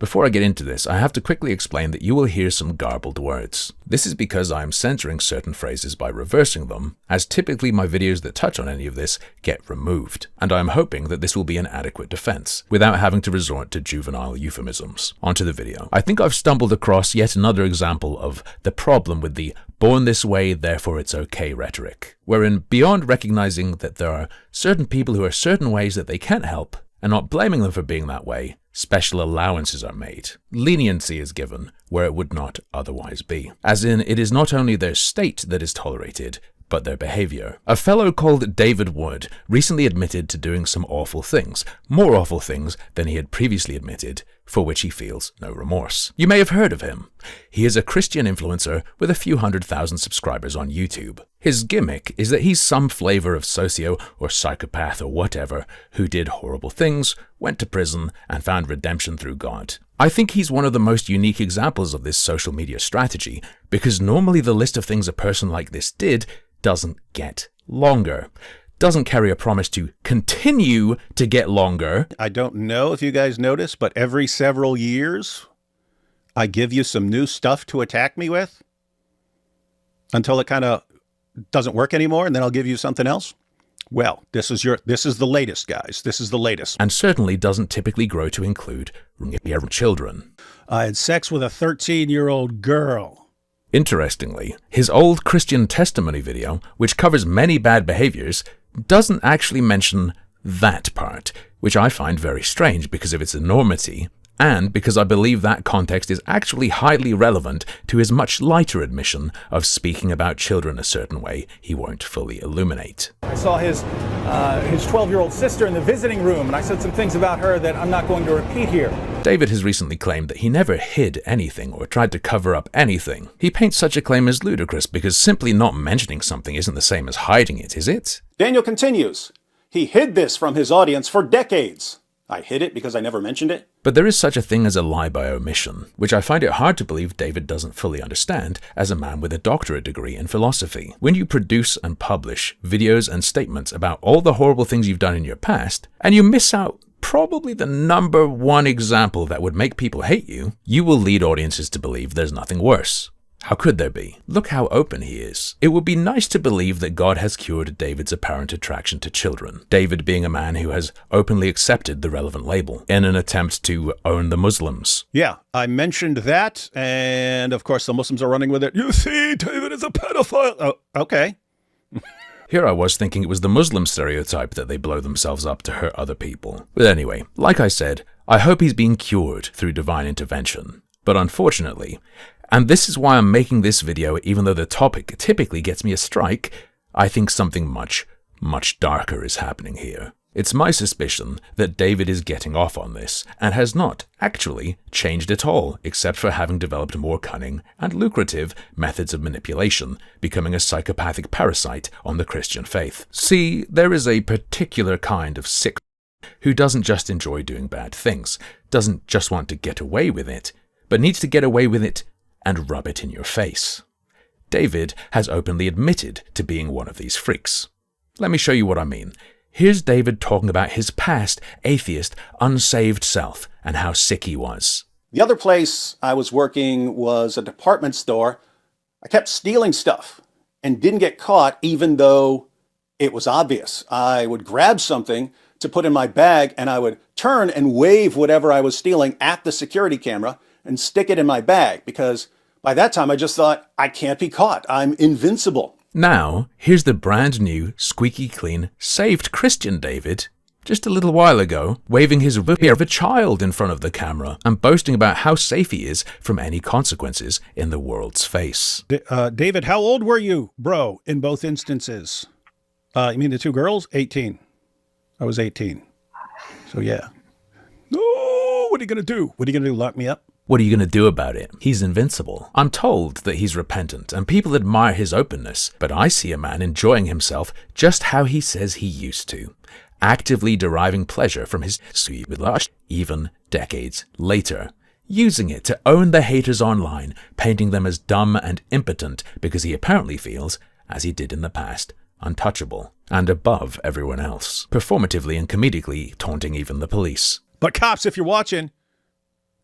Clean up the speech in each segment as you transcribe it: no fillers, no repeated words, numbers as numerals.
Before I get into this, I have to quickly explain that you will hear some garbled words. This is because I am censoring certain phrases by reversing them, as typically my videos that touch on any of this get removed, and I am hoping that this will be an adequate defense, without having to resort to juvenile euphemisms. Onto the video. I think I've stumbled across yet another example of the problem with the born this way, therefore it's okay rhetoric, wherein beyond recognizing that there are certain people who are certain ways that they can't help, and not blaming them for being that way, special allowances are made. Leniency is given where it would not otherwise be. As in, it is not only their state that is tolerated, but their behavior. A fellow called David Wood recently admitted to doing some awful things, more awful things than he had previously admitted, for which he feels no remorse. You may have heard of him. He is a Christian influencer with a few 100,000 subscribers on YouTube. His gimmick is that he's some flavor of socio or psychopath or whatever who did horrible things, went to prison, and found redemption through God. I think he's one of the most unique examples of this social media strategy, because normally the list of things a person like this did doesn't get longer. Doesn't carry a promise to continue to get longer. I don't know if you guys notice, but every several years, I give you some new stuff to attack me with until it kind of doesn't work anymore, and then I'll give you something else. Well, this is the latest, guys. This is the latest. And certainly doesn't typically grow to include children. I had sex with a 13-year-old girl. Interestingly, his old Christian testimony video, which covers many bad behaviors, doesn't actually mention that part, which I find very strange because of its enormity, and because I believe that context is actually highly relevant to his much lighter admission of speaking about children a certain way he won't fully illuminate. I saw his 12-year-old sister in the visiting room, and I said some things about her that I'm not going to repeat here. David has recently claimed that he never hid anything or tried to cover up anything. He paints such a claim as ludicrous because simply not mentioning something isn't the same as hiding it, is it? Daniel continues, he hid this from his audience for decades. I hid it because I never mentioned it. But there is such a thing as a lie by omission, which I find it hard to believe David doesn't fully understand as a man with a doctorate degree in philosophy. When you produce and publish videos and statements about all the horrible things you've done in your past, and you miss out probably the number one example that would make people hate you, you will lead audiences to believe there's nothing worse. How could there be? Look how open he is. It would be nice to believe that God has cured David's apparent attraction to children, David being a man who has openly accepted the relevant label in an attempt to own the Muslims. Yeah, I mentioned that, and of course the Muslims are running with it. You see, David is a pedophile. Oh, okay. Here I was thinking it was the Muslim stereotype that they blow themselves up to hurt other people. But anyway, like I said, I hope he's being cured through divine intervention. But unfortunately, and this is why I'm making this video even though the topic typically gets me a strike, I think something much, much darker is happening here. It's my suspicion that David is getting off on this and has not actually changed at all, except for having developed more cunning and lucrative methods of manipulation, becoming a psychopathic parasite on the Christian faith. See, there is a particular kind of sick who doesn't just enjoy doing bad things, doesn't just want to get away with it, but needs to get away with it and rub it in your face. David has openly admitted to being one of these freaks. Let me show you what I mean. Here's David talking about his past atheist, unsaved self and how sick he was. The other place I was working was a department store. I kept stealing stuff and didn't get caught even though it was obvious. I would grab something to put in my bag and I would turn and wave whatever I was stealing at the security camera and stick it in my bag because by that time I just thought, I can't be caught. I'm invincible. Now, here's the brand new, squeaky clean, saved Christian David, just a little while ago, waving his whip of a child in front of the camera and boasting about how safe he is from any consequences in the world's face. David, how old were you, bro, in both instances? You mean the two girls? 18. I was 18. So yeah. No, what are you going to do? What are you going to do, lock me up? What are you going to do about it? He's invincible. I'm told that he's repentant and people admire his openness, but I see a man enjoying himself just how he says he used to, actively deriving pleasure from his lush, even decades later, using it to own the haters online, painting them as dumb and impotent because he apparently feels, as he did in the past, untouchable and above everyone else, performatively and comedically taunting even the police. But cops, if you're watching,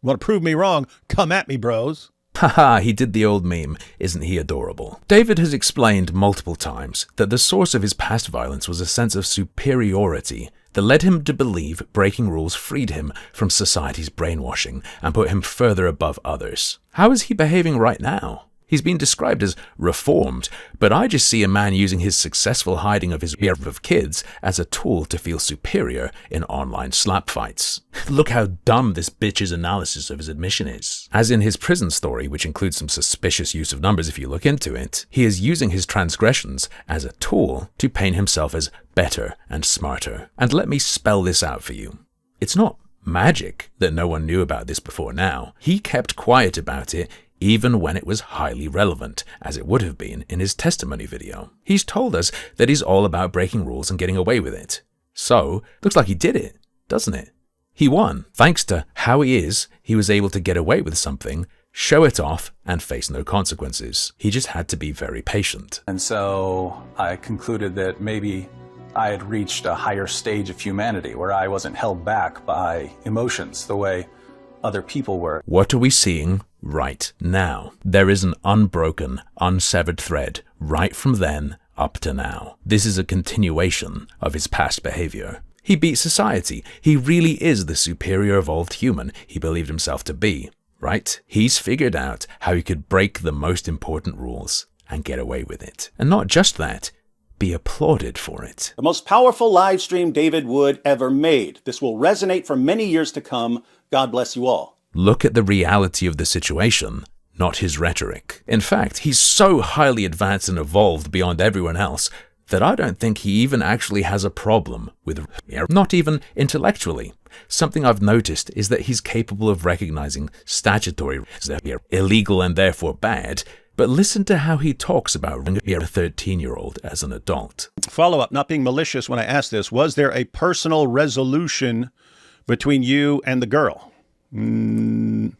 Want to prove me wrong? Come at me, bros. Haha, he did the old meme. Isn't he adorable? David has explained multiple times that the source of his past violence was a sense of superiority that led him to believe breaking rules freed him from society's brainwashing and put him further above others. How is he behaving right now? He's been described as reformed, but I just see a man using his successful hiding of his fear of kids as a tool to feel superior in online slap fights. Look how dumb this bitch's analysis of his admission is. As in his prison story, which includes some suspicious use of numbers if you look into it, he is using his transgressions as a tool to paint himself as better and smarter. And let me spell this out for you. It's not magic that no one knew about this before now. He kept quiet about it even when it was highly relevant, as it would have been in his testimony video. He's told us that he's all about breaking rules and getting away with it. So, looks like he did it, doesn't it? He won. Thanks to how he is, he was able to get away with something, show it off, and face no consequences. He just had to be very patient. And so I concluded that maybe I had reached a higher stage of humanity where I wasn't held back by emotions the way other people were. What are we seeing right now? There is an unbroken, unsevered thread right from then up to now. This is a continuation of his past behavior. He beat society. He really is the superior evolved human he believed himself to be, right? He's figured out how he could break the most important rules and get away with it. And not just that, be applauded for it. The most powerful live stream David Wood ever made. This will resonate for many years to come. God bless you all. Look at the reality of the situation, not his rhetoric. In fact, he's so highly advanced and evolved beyond everyone else that I don't think he even actually has a problem with, not even intellectually. Something I've noticed is that he's capable of recognizing statutory illegal and therefore bad, but listen to how he talks about a 13-year-old as an adult. Follow up, not being malicious when I asked this, was there a personal resolution between you and the girl? No,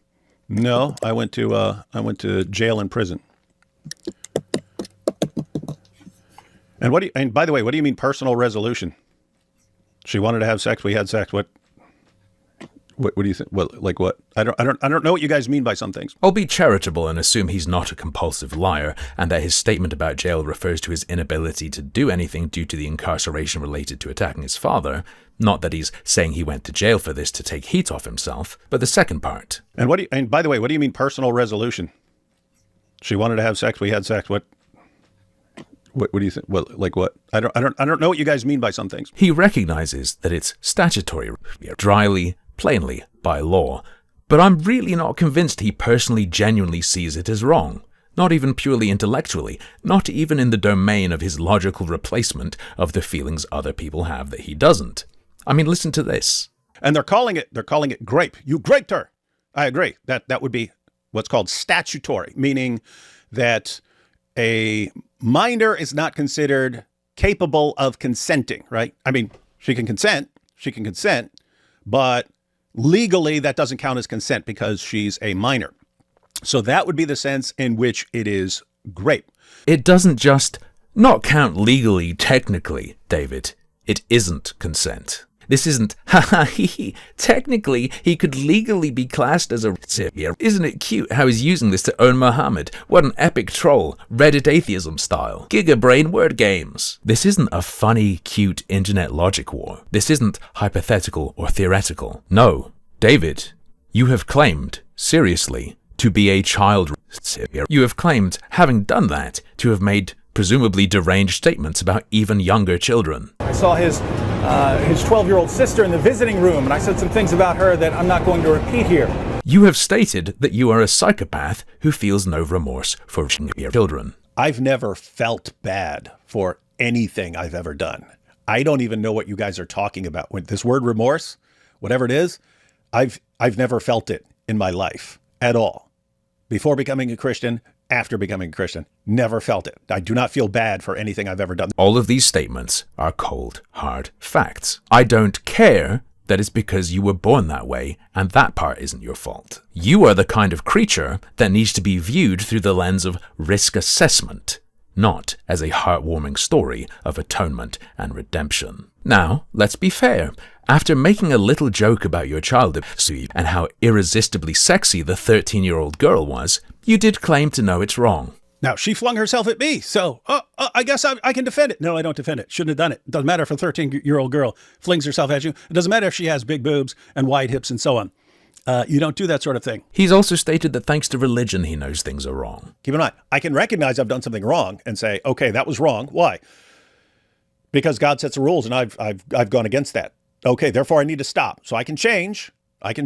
I went to jail and prison. And by the way, what do you mean personal resolution? She wanted to have sex, we had sex. What do you think? Well, like what? I don't know what you guys mean by some things. I'll be charitable and assume he's not a compulsive liar and that his statement about jail refers to his inability to do anything due to the incarceration related to attacking his father. Not that he's saying he went to jail for this to take heat off himself, but the second part. And by the way, what do you mean personal resolution? She wanted to have sex, we had sex. What do you think? Well, like what? I don't know what you guys mean by some things. He recognizes that it's statutory, dryly, plainly, by law, but I'm really not convinced he personally genuinely sees it as wrong. Not even purely intellectually, not even in the domain of his logical replacement of the feelings other people have that he doesn't. I mean, listen to this. And they're calling it grape. You graped her. I agree. That would be what's called statutory, meaning that a minor is not considered capable of consenting, right? I mean, she can consent, but legally that doesn't count as consent because she's a minor. So that would be the sense in which it is grape. It doesn't just not count legally, technically, David. It isn't consent. This isn't, technically, he could legally be classed as a savior. Isn't it cute how he's using this to own Muhammad? What an epic troll, Reddit atheism style. Gigabrain word games. This isn't a funny, cute internet logic war. This isn't hypothetical or theoretical. No, David, you have claimed, seriously, to be a child savior. You have claimed, having done that, to have made presumably deranged statements about even younger children. I saw his 12-year-old sister in the visiting room, and I said some things about her that I'm not going to repeat here. You have stated that you are a psychopath who feels no remorse for children. I've never felt bad for anything I've ever done. I don't even know what you guys are talking about. When this word remorse, whatever it is, I've never felt it in my life at all. Before becoming a Christian, after becoming a Christian, never felt it. I do not feel bad for anything I've ever done. All of these statements are cold, hard facts. I don't care that it's because you were born that way, and that part isn't your fault. You are the kind of creature that needs to be viewed through the lens of risk assessment, not as a heartwarming story of atonement and redemption. Now, let's be fair. After making a little joke about your child and how irresistibly sexy the 13-year-old girl was, you did claim to know it's wrong. Now, she flung herself at me, so I guess I can defend it. No, I don't defend it. Shouldn't have done it. It doesn't matter if a 13-year-old girl flings herself at you. It doesn't matter if she has big boobs and wide hips and so on. You don't do that sort of thing. He's also stated that thanks to religion, he knows things are wrong. Keep in mind, I can recognize I've done something wrong and say, okay, that was wrong. Why? Because God sets the rules and I've gone against that. Okay, therefore I need to stop. So I can change. I can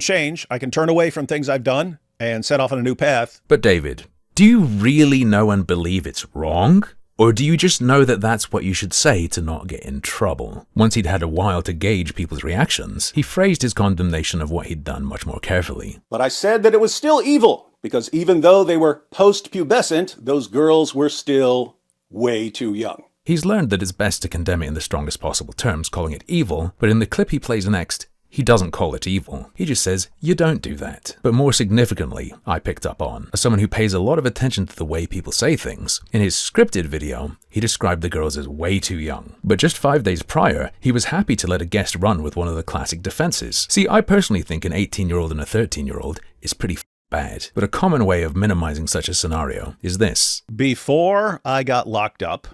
turn away from things I've done and set off on a new path. But David, do you really know and believe it's wrong? Or do you just know that that's what you should say to not get in trouble? Once he'd had a while to gauge people's reactions, he phrased his condemnation of what he'd done much more carefully. But I said that it was still evil, because even though they were post-pubescent, those girls were still way too young. He's learned that it's best to condemn it in the strongest possible terms, calling it evil, but in the clip he plays next, he doesn't call it evil. He just says, you don't do that. But more significantly, I picked up on, as someone who pays a lot of attention to the way people say things, in his scripted video, he described the girls as way too young. But just 5 days prior, he was happy to let a guest run with one of the classic defenses. See, I personally think an 18-year-old and a 13-year-old is pretty bad. But a common way of minimizing such a scenario is this. Before I got locked up,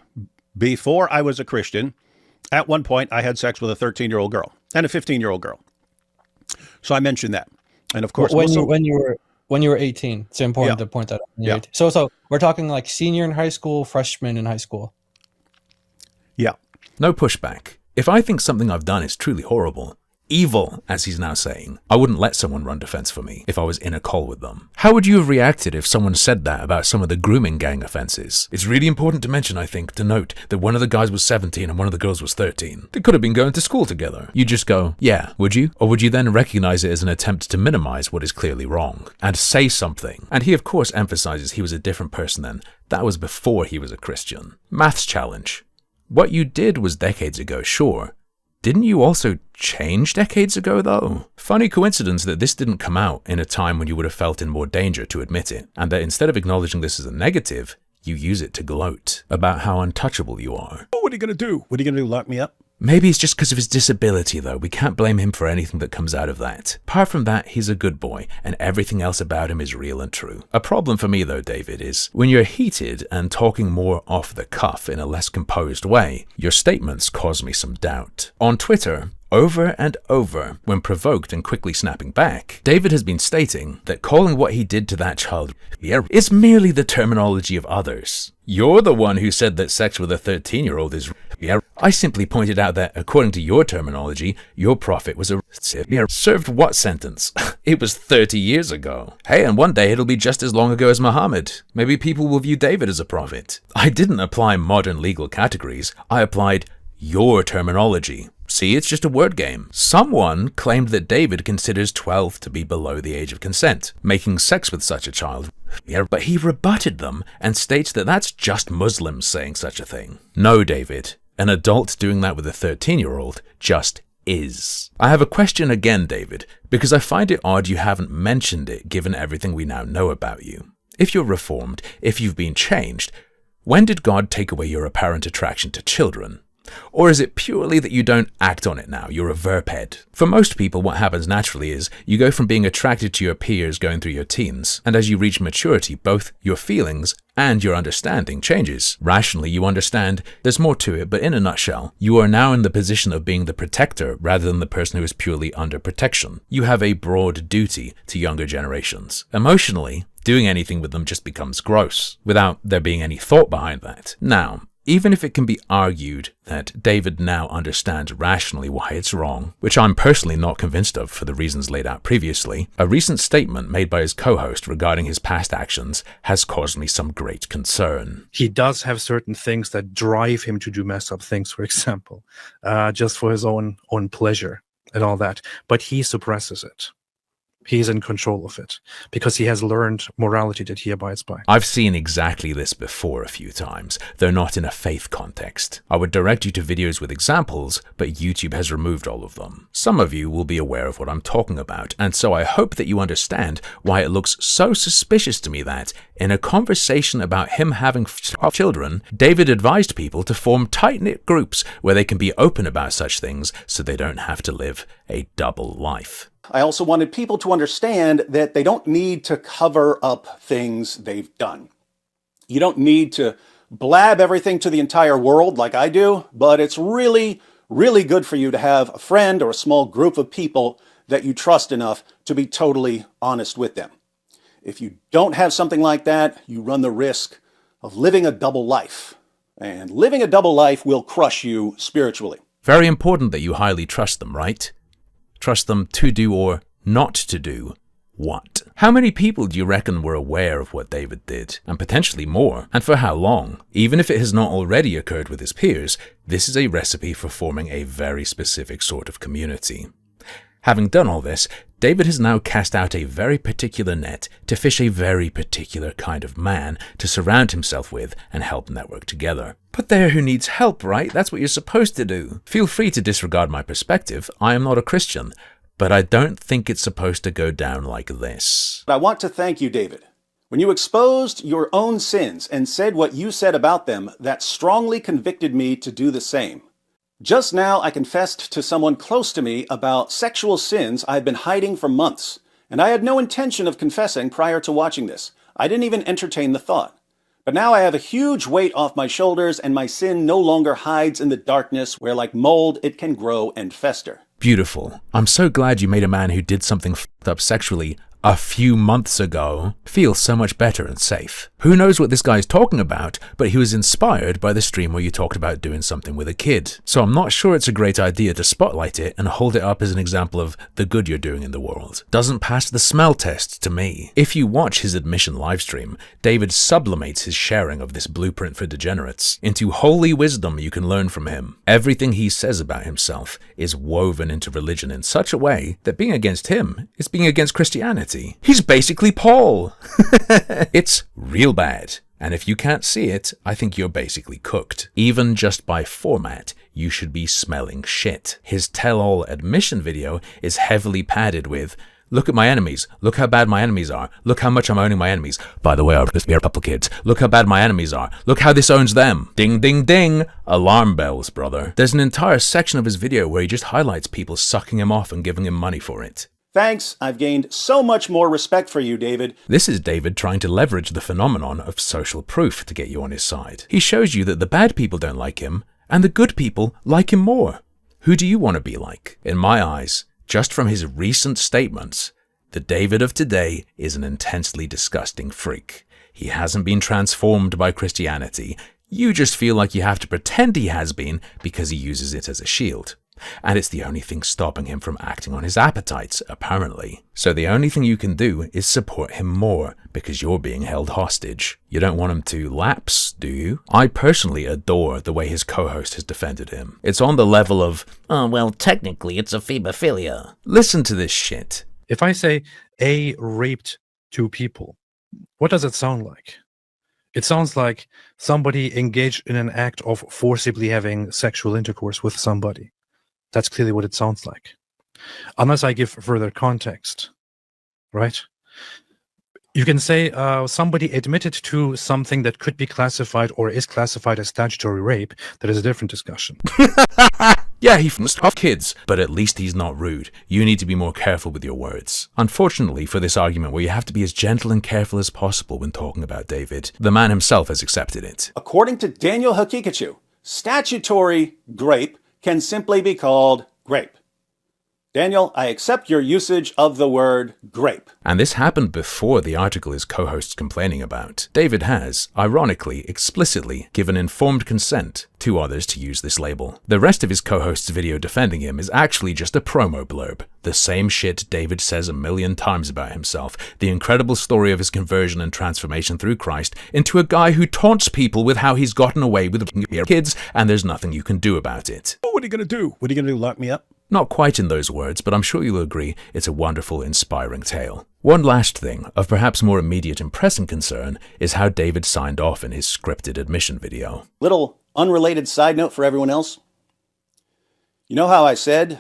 before I was a Christian, at one point I had sex with a 13-year-old girl and a 15-year-old girl. So I mentioned that. And of course, when you were 18, it's important to point that out. Yeah. So we're talking like senior in high school, freshman in high school. Yeah. No pushback. If I think something I've done is truly horrible, evil, as he's now saying, I wouldn't let someone run defense for me if I was in a call with them. How would you have reacted if someone said that about some of the grooming gang offenses? It's really important to mention, I think, to note that one of the guys was 17 and one of the girls was 13. They could have been going to school together. You just go, yeah, would you? Or would you then recognize it as an attempt to minimize what is clearly wrong and say something? And he, of course, emphasizes he was a different person then. That was before he was a Christian. Maths challenge. What you did was decades ago, sure. Didn't you also change decades ago, though? Funny coincidence that this didn't come out in a time when you would have felt in more danger to admit it, and that instead of acknowledging this as a negative, you use it to gloat about how untouchable you are. Oh, what are you going to do? What are you going to do, lock me up? Maybe it's just because of his disability, though. We can't blame him for anything that comes out of that. Apart from that, he's a good boy, and everything else about him is real and true. A problem for me, though, David, is when you're heated and talking more off the cuff in a less composed way, your statements cause me some doubt. On Twitter, over and over, when provoked and quickly snapping back, David has been stating that calling what he did to that child is merely the terminology of others. You're the one who said that sex with a 13-year-old is I simply pointed out that, according to your terminology, your prophet was a served what sentence? It was 30 years ago. Hey, and one day it'll be just as long ago as Muhammad. Maybe people will view David as a prophet. I didn't apply modern legal categories. I applied your terminology. See, it's just a word game. Someone claimed that David considers 12 to be below the age of consent, making sex with such a child. But he rebutted them and states that that's just Muslims saying such a thing. No, David. An adult doing that with a 13-year-old just is. I have a question again, David, because I find it odd you haven't mentioned it given everything we now know about you. If you're reformed, if you've been changed, when did God take away your apparent attraction to children? Or is it purely that you don't act on it now, you're a verped? For most people, what happens naturally is you go from being attracted to your peers going through your teens, and as you reach maturity, both your feelings and your understanding changes. Rationally, you understand there's more to it, but in a nutshell, you are now in the position of being the protector rather than the person who is purely under protection. You have a broad duty to younger generations. Emotionally, doing anything with them just becomes gross, without there being any thought behind that. Now, even if it can be argued that David now understands rationally why it's wrong, which I'm personally not convinced of for the reasons laid out previously, a recent statement made by his co-host regarding his past actions has caused me some great concern. He does have certain things that drive him to do messed up things, for example, just for his own pleasure and all that, but he suppresses it He's in control of it because he has learned morality that he abides by. I've seen exactly this before a few times, though not in a faith context. I would direct you to videos with examples, but YouTube has removed all of them. Some of you will be aware of what I'm talking about, and so I hope that you understand why it looks so suspicious to me that, in a conversation about him having children, David advised people to form tight-knit groups where they can be open about such things so they don't have to live a double life. I also wanted people to understand that they don't need to cover up things they've done. You don't need to blab everything to the entire world like I do, but it's really, really good for you to have a friend or a small group of people that you trust enough to be totally honest with them. If you don't have something like that, you run the risk of living a double life. And living a double life will crush you spiritually. Very important that you highly trust them, right? Trust them to do or not to do what? How many people do you reckon were aware of what David did? And potentially more. And for how long? Even if it has not already occurred with his peers, this is a recipe for forming a very specific sort of community. Having done all this, David has now cast out a very particular net to fish a very particular kind of man to surround himself with and help network together. But there who needs help, right? That's what you're supposed to do. Feel free to disregard my perspective. I am not a Christian, but I don't think it's supposed to go down like this. I want to thank you, David. When you exposed your own sins and said what you said about them, that strongly convicted me to do the same. Just now, I confessed to someone close to me about sexual sins I had been hiding for months, and I had no intention of confessing prior to watching this. I didn't even entertain the thought. But now I have a huge weight off my shoulders, and my sin no longer hides in the darkness where, like mold, it can grow and fester. Beautiful. I'm so glad you made a man who did something f***ed up sexually a few months ago feel so much better and safe. Who knows what this guy is talking about, but he was inspired by the stream where you talked about doing something with a kid. So I'm not sure it's a great idea to spotlight it and hold it up as an example of the good you're doing in the world. Doesn't pass the smell test to me. If you watch his admission livestream, David sublimates his sharing of this blueprint for degenerates into holy wisdom you can learn from him. Everything he says about himself is woven into religion in such a way that being against him is being against Christianity. He's basically Paul. It's real bad. And if you can't see it, I think you're basically cooked. Even just by format, you should be smelling shit. His tell-all admission video is heavily padded with, look at my enemies. Look how bad my enemies are. Look how much I'm owning my enemies. By the way, I've just a couple kids. Look how bad my enemies are. Look how this owns them. Ding, ding, ding. Alarm bells, brother. There's an entire section of his video where he just highlights people sucking him off and giving him money for it. Thanks, I've gained so much more respect for you, David. This is David trying to leverage the phenomenon of social proof to get you on his side. He shows you that the bad people don't like him, and the good people like him more. Who do you want to be like? In my eyes, just from his recent statements, the David of today is an intensely disgusting freak. He hasn't been transformed by Christianity. You just feel like you have to pretend he has been because he uses it as a shield. And it's the only thing stopping him from acting on his appetites, apparently. So the only thing you can do is support him more, because you're being held hostage. You don't want him to lapse, do you? I personally adore the way his co-host has defended him. It's on the level of, oh, well, technically it's a phebophilia. Listen to this shit. If I say A raped 2 people, what does it sound like? It sounds like somebody engaged in an act of forcibly having sexual intercourse with somebody. That's clearly what it sounds like. Unless I give further context, right? You can say somebody admitted to something that could be classified or is classified as statutory rape. That is a different discussion. Yeah, he must have kids, but at least he's not rude. You need to be more careful with your words. Unfortunately, for this argument where you have to be as gentle and careful as possible when talking about David, the man himself has accepted it. According to Daniel Hakikachu, statutory grape can simply be called grape. Daniel, I accept your usage of the word grape. And this happened before the article his co-host's complaining about. David has, ironically, explicitly given informed consent to others to use this label. The rest of his co-host's video defending him is actually just a promo blurb. The same shit David says a million times about himself. The incredible story of his conversion and transformation through Christ into a guy who taunts people with how he's gotten away with kids and there's nothing you can do about it. What are you going to do? What are you going to do? Lock me up? Not quite in those words, but I'm sure you'll agree it's a wonderful, inspiring tale. One last thing, of perhaps more immediate and pressing concern, is how David signed off in his scripted admission video. Little unrelated side note for everyone else. You know how I said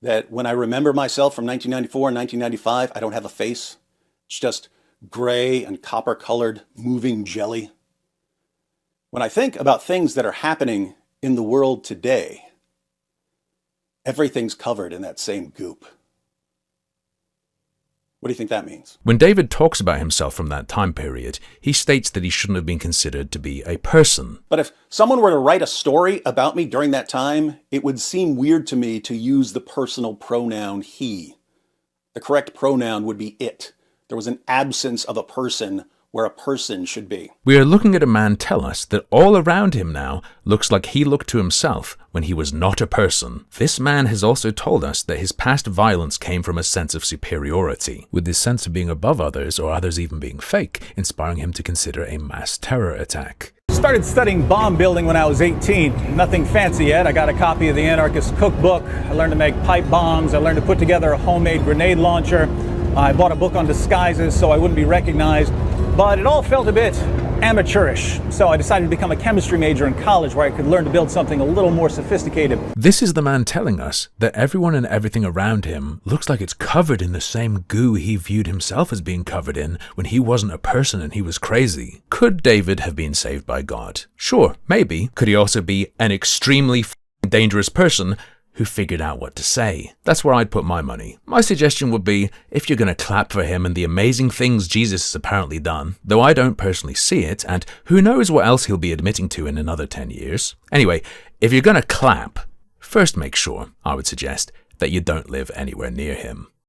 that when I remember myself from 1994 and 1995, I don't have a face? It's just gray and copper-colored moving jelly. When I think about things that are happening in the world today, everything's covered in that same goop. What do you think that means? When David talks about himself from that time period, he states that he shouldn't have been considered to be a person. But if someone were to write a story about me during that time, it would seem weird to me to use the personal pronoun he. The correct pronoun would be it. There was an absence of a person where a person should be. We are looking at a man tell us that all around him now looks like he looked to himself when he was not a person. This man has also told us that his past violence came from a sense of superiority, with this sense of being above others, or others even being fake, inspiring him to consider a mass terror attack. Started studying bomb building when I was 18. Nothing fancy yet. I got a copy of the Anarchist Cookbook. I learned to make pipe bombs. I learned to put together a homemade grenade launcher. I bought a book on disguises so I wouldn't be recognized. But it all felt a bit amateurish, so I decided to become a chemistry major in college where I could learn to build something a little more sophisticated. This is the man telling us that everyone and everything around him looks like it's covered in the same goo he viewed himself as being covered in when he wasn't a person and he was crazy. Could David have been saved by God? Sure, maybe. Could he also be an extremely dangerous person who figured out what to say? That's where I'd put my money. My suggestion would be, if you're going to clap for him and the amazing things Jesus has apparently done, though I don't personally see it, and who knows what else he'll be admitting to in another 10 years. Anyway, if you're going to clap, first make sure, I would suggest, that you don't live anywhere near him.